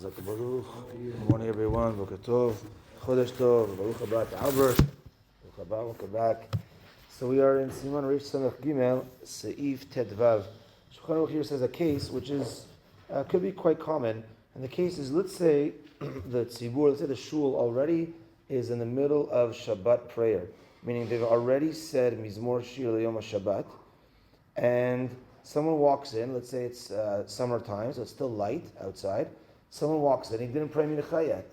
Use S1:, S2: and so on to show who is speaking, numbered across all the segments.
S1: Zaka Baruch. Good morning, everyone. Boker Tov. Chodesh Tov. Baruch haba to Albert. Baruch haba, welcome back. So we are in Siman Rish Samech Gimel, Seif Tedvav. Shulchan Aruch here says a case which is could be quite common, and the case is, let's say the tzibur, let's say the shul already is in the middle of Shabbat prayer, meaning they've already said Mizmor Shir L'Yom HaShabbat, and someone walks in, let's say it's summertime, so it's still light outside. Someone walks in, he didn't pray mincha yet.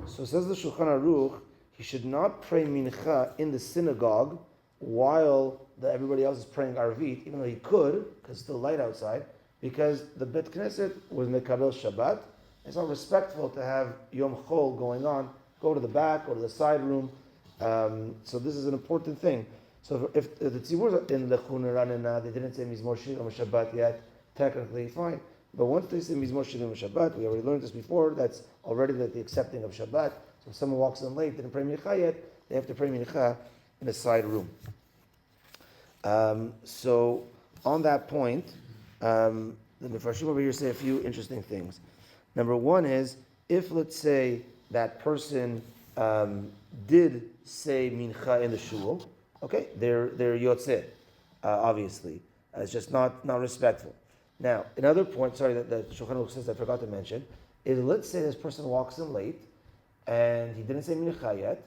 S1: So says the Shulchan Aruch, he should not pray mincha in the synagogue while everybody else is praying Arvit, even though he could, because it's still light outside, because the Bet Knesset was Mekabel Shabbat. It's not respectful to have Yom Chol going on, go to the back, go to the side room. So this is an important thing. So if the tzibur in Lechun Ranina, they didn't say Mizmor Shir Yom Shabbat yet, technically fine. But once they say Mizmor Shir Yom Shabbat, we already learned this before, that's already the accepting of Shabbat. So if someone walks in late, didn't pray Mincha yet, they have to pray Mincha in a side room. So on that point, the Mefarshim over here say a few interesting things. Number one is, if let's say that person did say Mincha in the shul, okay, they're yotzeh, obviously. It's just not respectful. Now, another point, that Shulchan Aruch says I forgot to mention, is let's say this person walks in late, and he didn't say Mincha yet,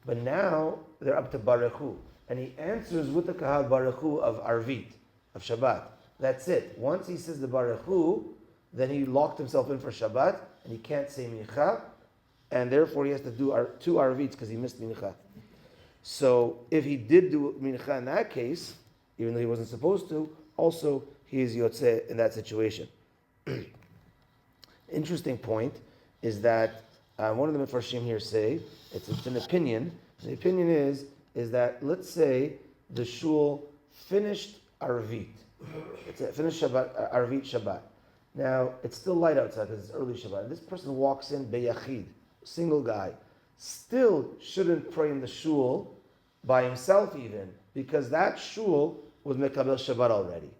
S1: but now they're up to Baruch Hu, and he answers with the Kahal Baruch Hu of Arvit, of Shabbat. That's it. Once he says the Baruch Hu, then he locked himself in for Shabbat, and he can't say Mincha, and therefore he has to do two Arvits because he missed Mincha. So if he did do Mincha in that case, even though he wasn't supposed to, also he is Yotzeh in that situation. Interesting point is that one of the Mefarshim here say, it's an opinion. The opinion is that, let's say the shul finished Arvit. Finished Shabbat, Arvit Shabbat. Now, it's still light outside because it's early Shabbat. This person walks in Beyachid, single guy, still shouldn't pray in the shul by himself even, because that shul was Mekabel Shabbat already.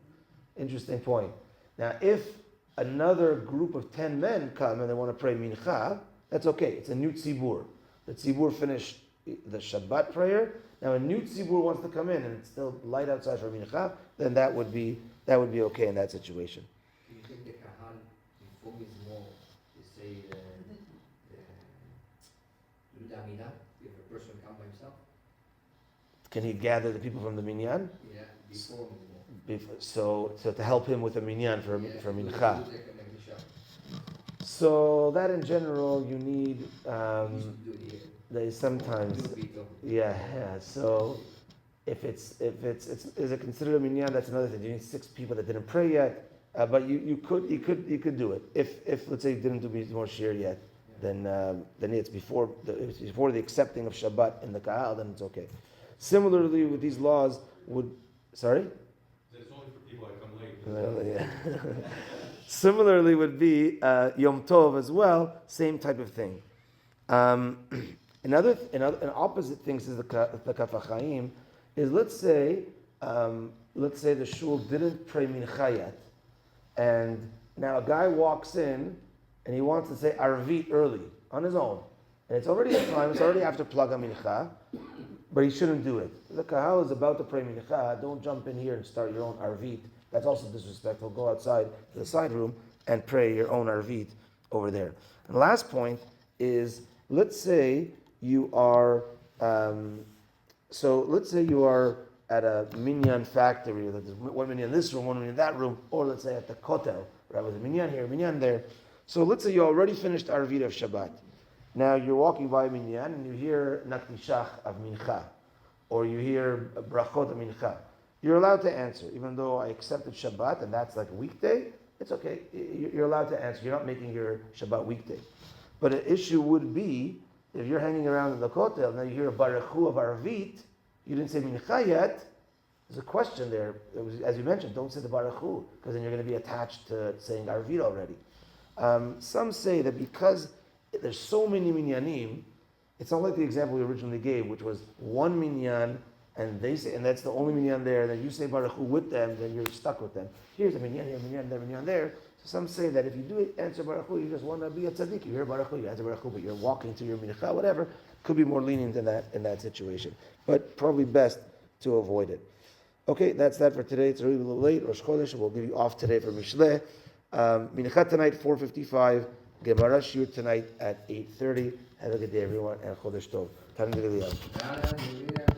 S1: Interesting point. Now, if another group of 10 men come and they want to pray Mincha, that's okay. It's a new tzibur. The tzibur finished the Shabbat prayer. Now, a new tzibur wants to come in and it's still light outside for Mincha, then that would be okay in that situation.
S2: Do you think the Kahan before Mizmor, they say do the Aminah, if a person come by himself?
S1: Can he gather the people from the minyan?
S2: Yeah, before Mizmor.
S1: So to help him with a minyan for Mincha. So that in general you need. They sometimes. Yeah. So if it's is it considered a minyan? That's another thing. You need 6 people that didn't pray yet, but you could do it if let's say you didn't do Mizmor Shir yet. Then it's before the accepting of Shabbat in the Kahal, then it's okay. Similarly, with these laws, sorry?
S3: It's only for people that come late.
S1: Yeah. Similarly would be Yom Tov as well, same type of thing. An opposite thing says the Kaf HaChaim is, let's say the shul didn't pray Mincha yet, and now a guy walks in and he wants to say Arvit early on his own, and it's already time, it's already after Plaga Mincha, but he shouldn't do it. The Kahal is about to pray Mincha, don't jump in here and start your own Arvit. That's also disrespectful. Go outside to the side room and pray your own Arvit over there. And the last point is, let's say you are at a minyan factory. There's one minyan in this room, one minyan in that room, or let's say at the kotel, right? With a minyan here, a minyan there. So let's say you already finished Arvit of Shabbat. Now you're walking by a minyan and you hear Nakdishach of Mincha, or you hear Brachot of Mincha. You're allowed to answer, even though I accepted Shabbat and that's like a weekday. It's okay. You're allowed to answer. You're not making your Shabbat weekday. But an issue would be if you're hanging around in the kotel and then you hear a Baruch Hu of Arvit, you didn't say Mincha yet. There's a question there. As you mentioned, don't say the Baruch Hu, because then you're going to be attached to saying Arvit already. Some say that because there's so many minyanim, it's not like the example we originally gave, which was one minyan and they say, and that's the only minyan there, then you say Baruch Hu with them, then you're stuck with them. Here's a minyan here, minyan there, minyan there. So some say that if you do answer Baruch Hu, you just want to be a tzaddik. You hear Baruch Hu, you answer Baruch Hu, but you're walking to your mincha, whatever. Could be more lenient in that situation. But probably best to avoid it. Okay, that's that for today. It's already a little late. Rosh Chodesh, we'll give you off today for Mishleh. Mincha tonight, 4:55. Gemara Shiur tonight at 8:30. Have a good day, everyone, and Chodesh Tov. Taneg Eliyahu.